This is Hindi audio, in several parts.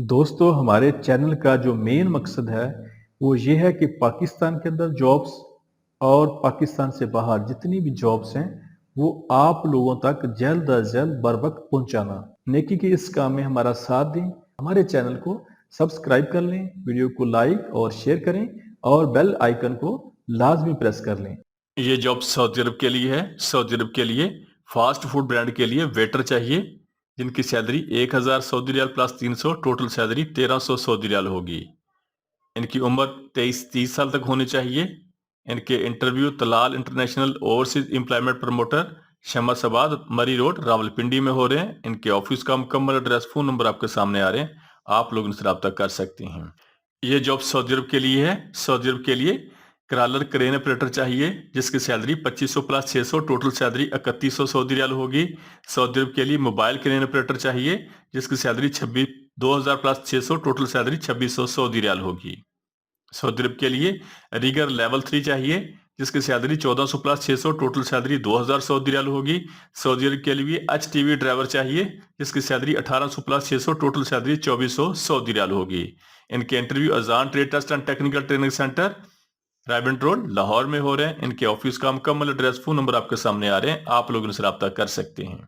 दोस्तों, हमारे चैनल का जो मेन मकसद है वो ये है कि पाकिस्तान के अंदर जॉब्स और पाकिस्तान से बाहर जितनी भी जॉब्स हैं वो आप लोगों तक जल्द अज जल्द बर वक्त पहुंचाना। नेकी के इस काम में हमारा साथ दें, हमारे चैनल को सब्सक्राइब कर लें, वीडियो को लाइक और शेयर करें और बेल आइकन को लाजमी प्रेस कर लें। ये जॉब सऊदी अरब के लिए है। सऊदी अरब के लिए फास्ट फूड ब्रांड के लिए वेटर चाहिए, जिनकी salary 1000 Saudi riyal plus 300, total salary 1300 Saudi riyal होगी। इनकी उम्र 23-30 साल तक होनी चाहिए। इनके interview Talal international overseas employment promoter, Shamsabad, Murree road, Rawalpindi में हो रहे हैं। इनके ऑफिस का मुकम्मल एड्रेस, फोन नंबर आपके सामने आ रहे हैं, आप लोग इनसे रब्ता कर सकते हैं। ये जॉब सऊदी अरब के लिए है। सऊदी अरब के लिए क्रॉलर क्रेन ऑपरेटर चाहिए, जिसकी salary 2500 plus 600, total salary 3100 Saudi riyal होगी। सऊदी अरब के लिए मोबाइल क्रेन ऑपरेटर चाहिए, जिसकी salary 2000 plus 600, total salary 2600 Saudi riyal होगी। सऊदी अरब के लिए रिगर लेवल 3 चाहिए, जिसकी salary 1400 plus 600, total salary 2000 Saudi riyal होगी। सऊदी अरब के लिए HTV ड्राइवर चाहिए, जिसकी salary 1800 plus 600, total salary 2400 Saudi riyal होगी। इनके interview Azan trade test and technical training centre, रायबेंट रोड, लाहौर में हो रहे हैं। इनके ऑफिस का मुकम्मल एड्रेस, फोन नंबर आपके सामने आ रहे हैं, आप लोग इनसे रब्ता कर सकते हैं।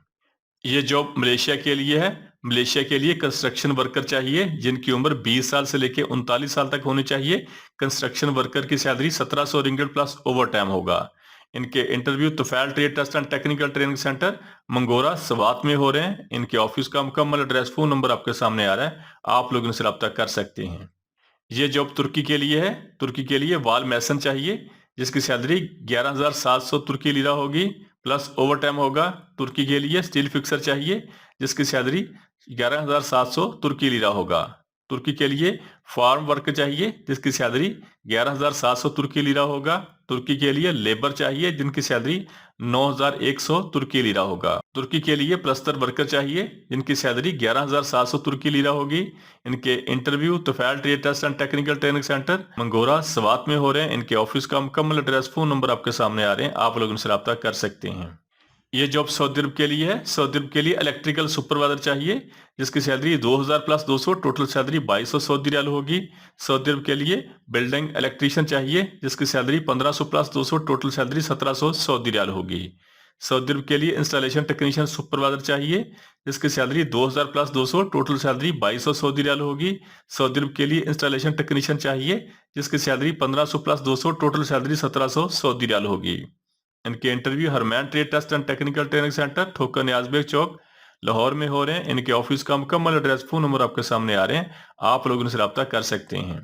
ये जॉब मलेशिया के लिए है। मलेशिया के लिए कंस्ट्रक्शन वर्कर चाहिए, जिनकी उम्र 20 साल से लेकर 39 साल तक होनी चाहिए। कंस्ट्रक्शन वर्कर की salary 1700 ringgit plus overtime होगा। इनके interview Tufail trade test and technical training centre, Mingora, Swat में हो रहे हैं। इनके ऑफिस का मुकम्मल एड्रेस, फोन नंबर आपके सामने आ रहा है, आप लोग इनसे रब्ता कर सकते हैं। ये जॉब तुर्की के लिए है। तुर्की के लिए वाल मैसन चाहिए, जिसकी सैलरी 11700 तुर्की लीरा होगी, प्लस ओवर टाइम होगा। तुर्की के लिए स्टील फिक्सर चाहिए, जिसकी सैलरी 11700 तुर्की लीरा होगा। तुर्की के लिए फार्म वर्क चाहिए, जिसकी सैलरी 11700 तुर्की लीरा होगा। तुर्की के लिए लेबर चाहिए, जिनकी सैलरी 9100 तुर्की लीरा होगा। तुर्की के लिए प्लस्तर वर्कर चाहिए, जिनकी सैलरी 11700 तुर्की लीरा होगी। इनके interview Tufail trade test and technical training centre, Mingora, Swat में हो रहे हैं। इनके ऑफिस का मुकम्मल एड्रेस, फोन नंबर आपके सामने आ रहे हैं, आप लोग इनसे रब्ता कर सकते हैं। ये जॉब सऊदी अरब के लिए है। सऊदी अरब के लिए इलेक्ट्रिकल सुपरवाइजर चाहिए, जिसकी salary 2000 plus 200, total salary 2200 Saudi riyal होगी। सऊदी अरब के लिए बिल्डिंग इलेक्ट्रीशियन चाहिए, जिसकी salary 1500 plus 200, total salary 1700 Saudi riyal होगी। सऊदी अरब के लिए इंस्टॉलेशन टेक्नीशियन सुपरवाइजर चाहिए, जिसकी salary 2000 plus 200, total salary 2200 Saudi riyal होगी। सऊदी अरब के लिए इंस्टॉलेशन टेक्नीशियन चाहिए, जिसकी salary 1500 plus 200, total salary 1700 Saudi riyal होगी। इनके interview Harmain trade test and technical training centre, Thokar Niazbeg चौक, लाहौर में हो रहे हैं। इनके ऑफिस का मुकम्मल एड्रेस, फोन नंबर आपके सामने आ रहे हैं, आप लोग इनसे रब्ता कर सकते हैं।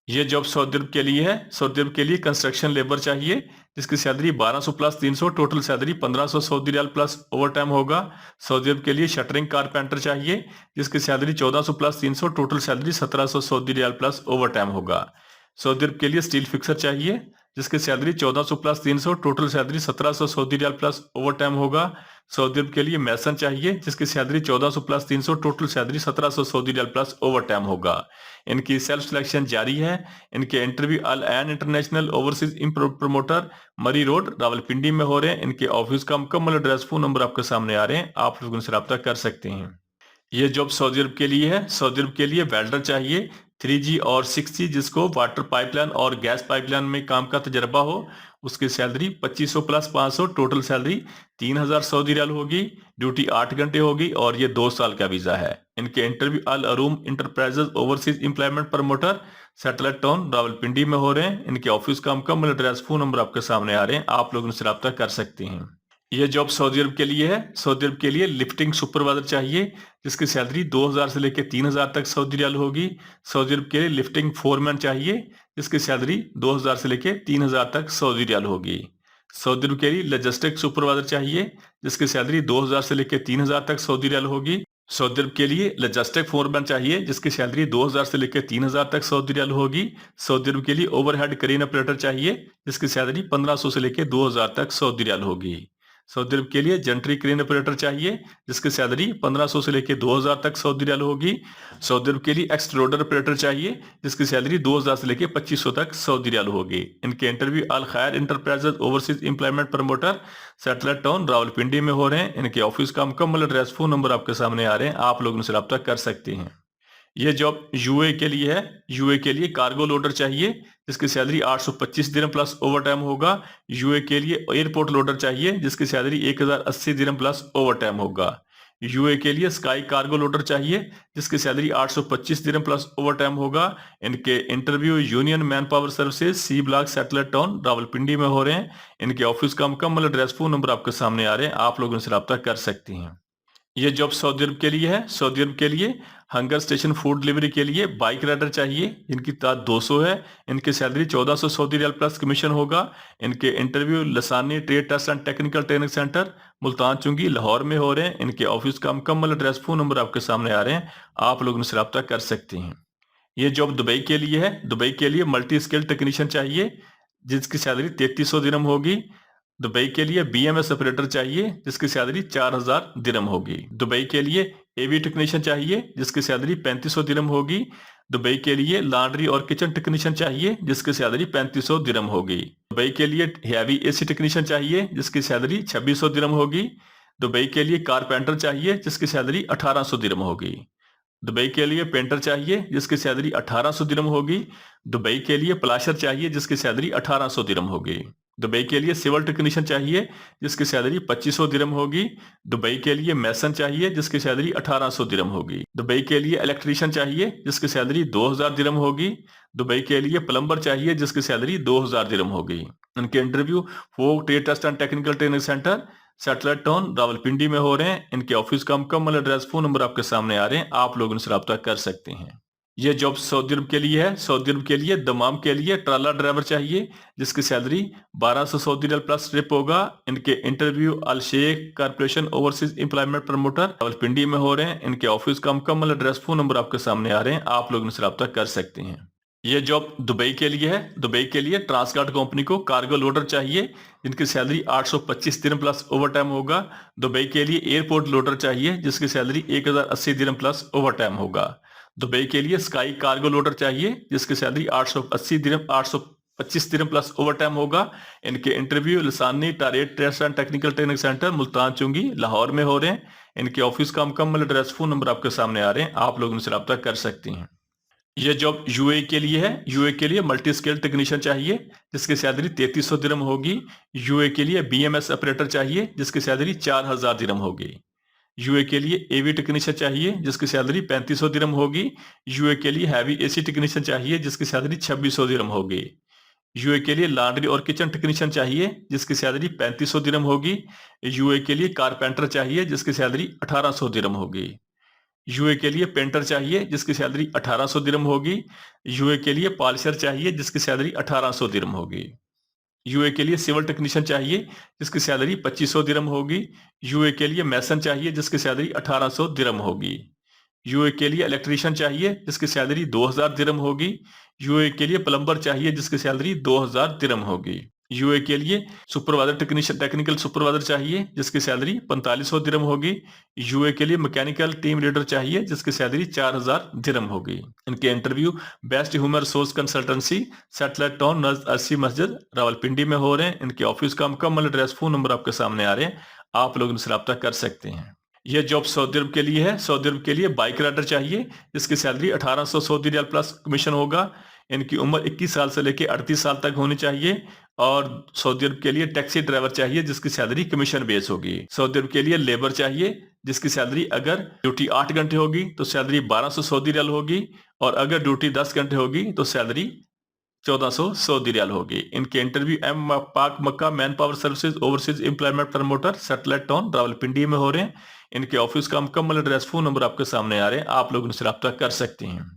ये जॉब सऊदी अरब के लिए है। सऊदी अरब के लिए कंस्ट्रक्शन लेबर चाहिए, जिसकी salary 1200 plus 300, total salary 1500 Saudi riyal plus overtime होगा। सऊदी अरब के लिए शटरिंग कारपेंटर चाहिए, जिसकी salary 1400 plus 300, total salary 1700 Saudi riyal plus overtime होगा। सऊदी अरब के लिए स्टील फिक्सर चाहिए, जिसकी salary 1400 plus 300, total salary 1700 Saudi riyal plus overtime होगा। सऊदी अरब के लिए मैसन चाहिए, जिसकी salary 1400 plus 300, total salary 1700 Saudi riyal plus overtime होगा। इनकी सेल्फ सिलेक्शन जारी है। इनके interview Al Ain international overseas promoter, Murree road, Rawalpindi में हो रहे हैं। इनके ऑफिस का मुकम्मल एड्रेस, फोन नंबर आपके सामने आ रहे हैं, आप लोग उनसे रब्ता कर सकते हैं। ये जॉब सऊदी अरब के लिए है। सऊदी अरब के लिए वेल्डर चाहिए, 3G और 6G, जिसको वाटर पाइपलाइन और गैस पाइपलाइन में काम का तजर्बा हो। उसकी salary 2500 plus 500, total salary 3000 Saudi riyal होगी। ड्यूटी 8 घंटे होगी और ये 2 साल का वीजा है। इनके interview Al Aroom enterprises overseas employment promoter, satellite town, Rawalpindi में हो रहे हैं। इनके ऑफिस का मुकम्मल एड्रेस, फोन नंबर आपके सामने आ रहे हैं, आप लोग इनसे रब्ता कर सकते हैं। यह जॉब सऊदी अरब के लिए है। सऊदी अरब के लिए लिफ्टिंग सुपरवाइजर चाहिए, जिसकी सैलरी 2000 से लेकर 3000 तक सऊदी रियाल होगी। सऊदी अरब के लिए लिफ्टिंग फोरमैन चाहिए, जिसकी सैलरी 2000 से लेकर 3000 तक सऊदी रियाल होगी। सऊदी अरब के लिए लॉजिस्टिक सुपरवाइजर चाहिए, जिसकी सैलरी 2000 से लेकर 3000 तक सऊदी रियाल होगी। सऊदी अरब के लिए लॉजिस्टिक फोरमैन चाहिए, जिसकी सैलरी 2000 से लेकर 3000 तक सऊदी रियाल होगी। सऊदी अरब के लिए ओवरहेड क्रेन ऑपरेटर चाहिए, जिसकी सैलरी 1500 से लेकर 2000 तक सऊदी रियाल होगी। सऊदी अरब के लिए जेंट्री क्रेन ऑपरेटर चाहिए, जिसकी सैलरी 1500 से लेकर 2000 तक सऊदी रियाल होगी। सऊदी अरब के लिए एक्सट्रोडर ऑपरेटर चाहिए, जिसकी सैलरी 2000 से लेकर 2500 तक सऊदी रियाल होगी। इनके इंटरव्यू अल खैर enterprises overseas employment promoter, satellite town, Rawalpindi में हो रहे हैं। इनके ऑफिस का मुकम्मल एड्रेस, फोन नंबर आपके सामने आ रहे हैं, आप लोग उनसे रब्ता कर सकते हैं। ये जॉब यूए के लिए है। यूए के लिए कार्गो लोडर चाहिए जिसकी salary 825 dirham plus overtime होगा। यूए के लिए एयरपोर्ट लोडर चाहिए जिसकी salary 1080 dirham plus overtime होगा। यूए के लिए स्काई कार्गो लोडर चाहिए जिसकी salary 825 dirham plus overtime होगा। इनके interview union manpower services C block satellite town Rawalpindi में हो रहे हैं। इनके ऑफिस का मुकम्मल एड्रेस फोन नंबर आपके सामने आ रहे हैं, आप लोग इनसे रब्ता कर सकती हैं। ये जॉब सऊदी अरब के लिए है। सऊदी अरब के लिए हंगर स्टेशन फूड डिलीवरी के लिए बाइक राइडर चाहिए जिनकी तादाद 200 है। इनकी salary 1400 Saudi riyal plus commission होगा। इनके interview Lasani trade test and technical training centre Multan Chungi Lahore में हो रहे हैं। इनके ऑफिस का मुकम्मल एड्रेस फोन नंबर आपके सामने आ रहे हैं, आप लोग इनसे रब्ता कर सकते हैं। ये जॉब दुबई के लिए है। दुबई के लिए मल्टी स्किल टेक्नीशियन चाहिए जिसकी सैलरी 3300 दिरहम होगी। दुबई के लिए बीएमएस ऑपरेटर चाहिए जिसकी सैलरी 4000 दिरहम होगी। दुबई के लिए एवी टेक्नीशियन चाहिए जिसकी सैलरी 3500 दिरहम होगी। दुबई के लिए लॉन्ड्री और किचन टेक्नीशियन चाहिए जिसकी सैलरी 3500 दिरहम होगी। दुबई के लिए हैवी एसी टेक्नीशियन चाहिए जिसकी सैलरी 2600 दिरहम होगी। दुबई के लिए कारपेंटर चाहिए जिसकी सैलरी 1800 दिरहम होगी। दुबई के लिए पेंटर चाहिए जिसकी सैलरी 1800 दिरहम होगी। दुबई के लिए प्लाशर चाहिए जिसकी सैलरी 1800 दिरहम होगी। दुबई के लिए सिविल टेक्नीशियन चाहिए जिसकी सैलरी 2500 दिरहम होगी। दुबई के लिए मैसन चाहिए जिसकी सैलरी 1800 दिरहम होगी। दुबई के लिए इलेक्ट्रीशियन चाहिए जिसकी सैलरी 2000 दिरहम होगी। दुबई के लिए प्लम्बर चाहिए जिसकी सैलरी 2000 दिरहम होगी। इनके इंटरव्यू फोक trade test and technical training centre satellite town Rawalpindi में हो रहे हैं। इनके ऑफिस का मुकम्मल एड्रेस फोन नंबर आपके सामने आ रहे हैं, आप लोग इनसे रब्ता कर सकते हैं। ये जॉब सऊदी अरब के लिए है। सऊदी अरब के लिए दमाम के लिए ट्राला ड्राइवर चाहिए जिसकी salary 1200 Saudi riyal plus trip होगा। इनके interview Al Sheikh corporation overseas employment promoter Rawalpindi में हो रहे हैं। इनके ऑफिस का मुकम्मल एड्रेस फोन नंबर आपके सामने आ रहे हैं, आप लोग इनसे रब्ता कर सकते हैं। ये जॉब दुबई के लिए है। दुबई के लिए ट्रांसगार्ड कंपनी को कार्गो लोडर चाहिए जिनकी salary 825 dirham plus overtime होगा। दुबई के लिए एयरपोर्ट लोडर चाहिए जिसकी salary 1080 dirham plus overtime होगा। दुबई के लिए स्काई कार्गो लोडर चाहिए जिसकी salary 825 dirham plus overtime होगा। इनके interview Lasani trade test and technical training centre Multan Chungi Lahore में हो रहे हैं। इनके ऑफिस का मुकम्मल एड्रेस फोन नंबर आपके सामने आ रहे हैं, आप लोग इनसे रब्ता कर सकते हैं। ये जॉब यूए के लिए है। यूए के लिए मल्टी स्किल टेक्नीशियन चाहिए जिसकी सैलरी 3300 दिरहम होगी। यूए के लिए बीएमएस ऑपरेटर चाहिए जिसकी सैलरी 4000 दिरहम होगी। यूए के लिए एवी टेक्नीशियन चाहिए जिसकी सैलरी 3500 दिरहम होगी। यूए के लिए हैवी एसी टेक्नीशियन चाहिए जिसकी सैलरी 2600 दिरहम होगी। यूए के लिए लॉन्ड्री और किचन टेक्नीशियन चाहिए जिसकी सैलरी 3500 दिरहम होगी। यूए के लिए कारपेंटर चाहिए जिसकी सैलरी 1800 दिरहम होगी। यूए के लिए पेंटर चाहिए जिसकी सैलरी 1800 दिरहम होगी। यूए के लिए पॉलिशर चाहिए जिसकी सैलरी 1800 दिरहम होगी। यूए के लिए सिविल टेक्नीशियन चाहिए जिसकी सैलरी 2500 दिरहम होगी। यूए के लिए मैसन चाहिए जिसकी सैलरी 1800 दिरहम होगी। यूए के लिए इलेक्ट्रीशियन चाहिए जिसकी सैलरी 2000 दिरहम होगी। यूए के लिए प्लम्बर चाहिए जिसकी सैलरी 2000 दिरहम होगी। यूए के लिए सुपरवाइजर टेक्नीशियन टेक्निकल सुपरवाइजर चाहिए जिसकी सैलरी 4500 दिरहम होगी। यूए के लिए मैकेनिकल टीम लीडर चाहिए जिसकी सैलरी 4000 दिरहम होगी। इनके interview best human resource consultancy satellite town नज़द अर्सी मस्जिद रावलपिंडी में हो रहे हैं। इनके ऑफिस का मुकम्मल एड्रेस फोन नंबर आपके सामने आ रहे हैं, आप लोग इनसे रब्ता कर सकते हैं। यह जॉब सऊदी अरब के लिए है। सऊदी अरब के लिए बाइक राइडर चाहिए जिसकी salary 1800 Saudi riyal plus commission होगा। इनकी उम्र 21 साल से लेकर 38 साल तक होनी चाहिए। और सऊदी अरब के लिए टैक्सी ड्राइवर चाहिए जिसकी सैलरी कमीशन बेस होगी। सऊदी अरब के लिए लेबर चाहिए जिसकी सैलरी अगर ड्यूटी 8 घंटे होगी तो सैलरी 1200 सऊदी रियाल होगी और अगर ड्यूटी 10 घंटे होगी तो सैलरी 1400 सऊदी रियाल होगी। इनके interview M Pak Makkah manpower services overseas employment promoter satellite town Rawalpindi में हो रहे हैं। इनके ऑफिस का मुकम्मल एड्रेस फोन नंबर आपके सामने आ रहे हैं, आप लोग इनसे रब्ता कर सकते हैं।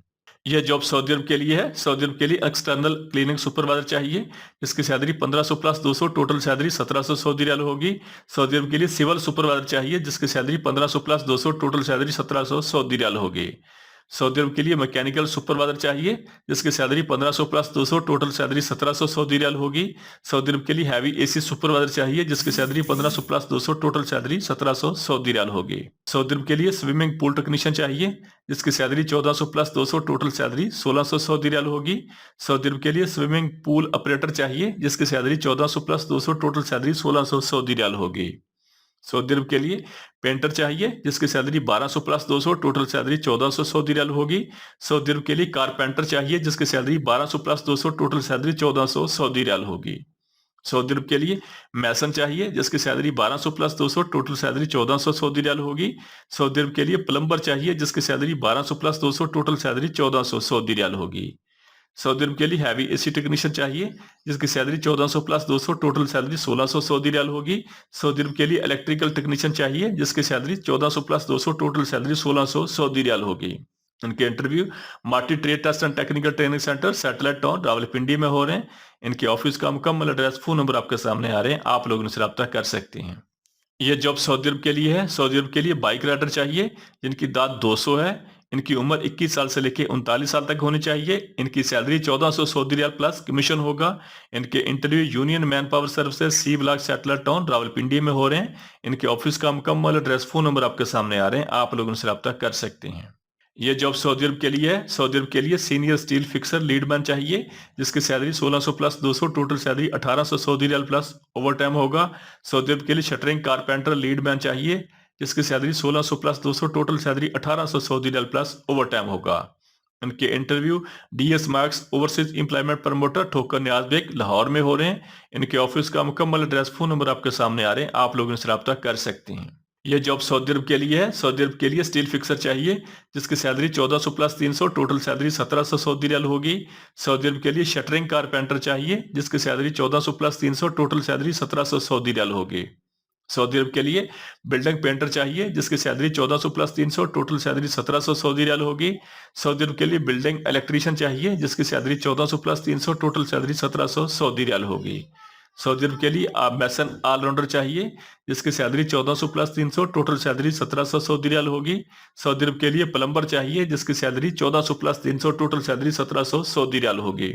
यह जॉब सऊदी अरब के लिए है। सऊदी अरब के लिए एक्सटर्नल क्लीनिंग सुपरवाइजर चाहिए जिसकी salary 1500 plus 200 total salary 1700 Saudi riyal होगी। सऊदी अरब के लिए सिविल सुपरवाइजर चाहिए जिसकी salary 1500 plus 200 total salary 1700 Saudi riyal होगी। सऊदी अरब के लिए मैकेनिकल सुपरवाइजर चाहिए जिसकी salary 1500 plus 200 total salary 1700 Saudi riyal होगी। सऊदी अरब के लिए हैवी एसी सुपरवाइजर चाहिए जिसकी salary 1500 plus 200 total salary 1700 Saudi riyal होगी। सऊदी अरब के लिए स्विमिंग पूल टेक्नीशियन चाहिए जिसकी salary 1400 plus 200 total salary 1600 Saudi riyal होगी। सऊदी अरब के लिए स्विमिंग पूल ऑपरेटर चाहिए जिसकी salary 1400 plus 200 total salary 1600 Saudi riyal होगी। सऊदी अरब के लिए पेंटर चाहिए जिसकी salary 1200 plus 200, total salary 1400 Saudi riyal होगी। सऊदी अरब के लिए कारपेंटर चाहिए जिसकी salary 1200 plus 200, total salary 1400 Saudi riyal होगी। सऊदी अरब के लिए मैसन चाहिए जिसकी salary 1200 plus 200, total salary 1400 Saudi riyal होगी। सऊदी अरब के लिए प्लम्बर चाहिए जिसकी salary 1200 plus 200, total salary 1400 Saudi riyal होगी। सऊदी अरब के लिए हैवी एसी टेक्नीशियन चाहिए जिसकी salary 1400 plus 200, total salary 1600 Saudi riyal होगी। सऊदी अरब के लिए इलेक्ट्रिकल टेक्नीशियन चाहिए जिसकी salary 1400 plus 200, total salary 1600 Saudi riyal होगी। इनके इंटरव्यू मार्टी trade test and technical training centre, satellite town, Rawalpindi में हो रहे हैं। इनके ऑफिस का मुकम्मल एड्रेस, फोन नंबर आपके सामने आ रहे हैं, आप लोग इनसे रब्ता कर सकते हैं। ये जॉब सऊदी अरब के लिए है। सऊदी अरब के लिए बाइक राइडर चाहिए जिनकी दाद 200 है। इनकी उम्र 21 साल से लेकर 39 साल तक होनी चाहिए। इनकी salary 1400 Saudi riyal plus commission होगा। इनके interview union manpower services, C block, satellite town, Rawalpindi में हो रहे हैं। इनके ऑफिस का मुकम्मल एड्रेस, फोन नंबर आपके सामने आ रहे हैं, आप लोग उनसे रब्ता कर सकते हैं। ये जॉब सऊदी अरब के लिए है। सऊदी अरब के लिए सीनियर स्टील फिक्सर लीडमैन चाहिए जिसकी salary 1600 plus 200, total salary 1800 Saudi riyal plus overtime होगा। सऊदी अरब के लिए शटरिंग कारपेंटर लीडमैन चाहिए जिसकी salary 1600 plus 200, total salary 1800 Saudi riyal plus overtime होगा। इनके interview DS marks overseas employment promoter, Thokar Niaz bag, Lahore में हो रहे हैं। इनके ऑफिस का मुकम्मल एड्रेस, फोन नंबर आपके सामने आ रहे हैं, आप लोग इनसे रब्ता कर सकते हैं। यह जॉब सऊदी अरब के लिए है। सऊदी अरब के लिए स्टील फिक्सर चाहिए जिसकी salary 1400 plus 300, total salary 1700 Saudi riyal होगी। सऊदी अरब के लिए शटरिंग कारपेंटर चाहिए जिसकी salary 1400 plus 300, total salary 1700 Saudi riyal होगी। सऊदी अरब के लिए बिल्डिंग पेंटर चाहिए जिसकी salary 1400 plus 300, total salary 1700 Saudi riyal होगी। सऊदी अरब के लिए बिल्डिंग इलेक्ट्रीशियन चाहिए जिसकी salary 1400 plus 300, total salary 1700 Saudi riyal होगी। सऊदी अरब के लिए मैसन ऑलराउंडर चाहिए जिसकी salary 1400 plus 300, total salary 1700 Saudi riyal होगी। सऊदी अरब के लिए प्लम्बर चाहिए जिसकी salary 1400 plus 300, total salary 1700 Saudi riyal होगी।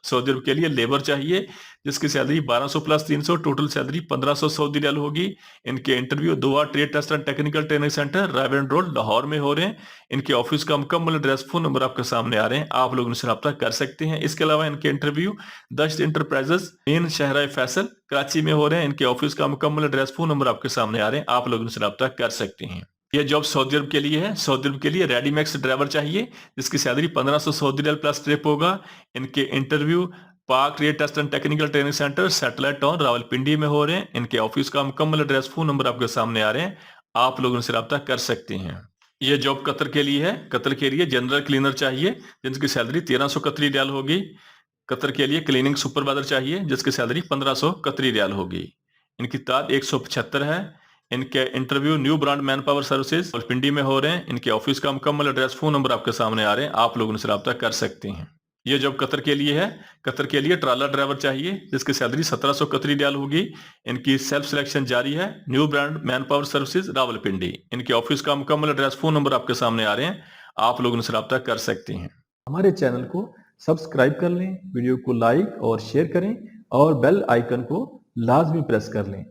सऊदी अरब के लिए लेबर चाहिए जिसकी salary 1200 plus 300, total salary 1500 Saudi riyal होगी। इनके interview Doha trade test and technical training centre, Raiwind road, Lahore में हो रहे हैं। इनके ऑफिस का मुकम्मल एड्रेस, फोन नंबर आपके सामने आ रहे हैं, आप लोग उनसे रब्ता कर सकते हैं। इसके अलावा इनके इंटरव्यू दश्त इंटरप्राइजेस, मेन शहर फैसल, कराची में हो रहे हैं। इनके ऑफिस का मुकम्मल एड्रेस, फोन नंबर आपके सामने आ रहे हैं, आप लोग उनसे रब्ता कर सकते हैं। यह जॉब सऊदी अरब के लिए है। सऊदी अरब के लिए रेडीमैक्स ड्राइवर चाहिए जिसकी salary 1500 Saudi riyal plus trip होगा। इनके interview Pak trade test and technical training centre, satellite town, Rawalpindi में हो रहे हैं। इनके ऑफिस का मुकम्मल एड्रेस, फोन नंबर आपके सामने आ रहे हैं, आप लोग उनसे रब्ता कर सकते हैं। यह जॉब कतर के लिए है। कतर के लिए जनरल क्लीनर चाहिए जिसकी सैलरी 1300 कतरी रियाल होगी। कतर के लिए क्लीनिंग सुपरवाइजर चाहिए जिसकी सैलरी 1500 कतरी रियाल होगी। इनकी तादाद 175 है। इनके interview new brand man power services, Rawalpindi में हो रहे हैं। इनके ऑफिस का मुकम्मल एड्रेस, फोन नंबर आपके सामने आ रहे हैं, आप लोग उनसे रब्ता कर सकते हैं। यह जॉब कतर के लिए है। कतर के लिए ट्राला ड्राइवर चाहिए जिसकी सैलरी 1700 कतरी रियाल होगी। इनकी सेल्फ सिलेक्शन जारी है। New brand man power services, Rawalpindi. इनके ऑफिस का मुकम्मल एड्रेस, फोन नंबर आपके सामने आ रहे हैं, आप लोग उनसे रब्ता कर सकते हैं। हमारे चैनल को सब्सक्राइब कर लें, वीडियो को लाइक और शेयर करें और बेल आइकन को लाजमी प्रेस कर लें।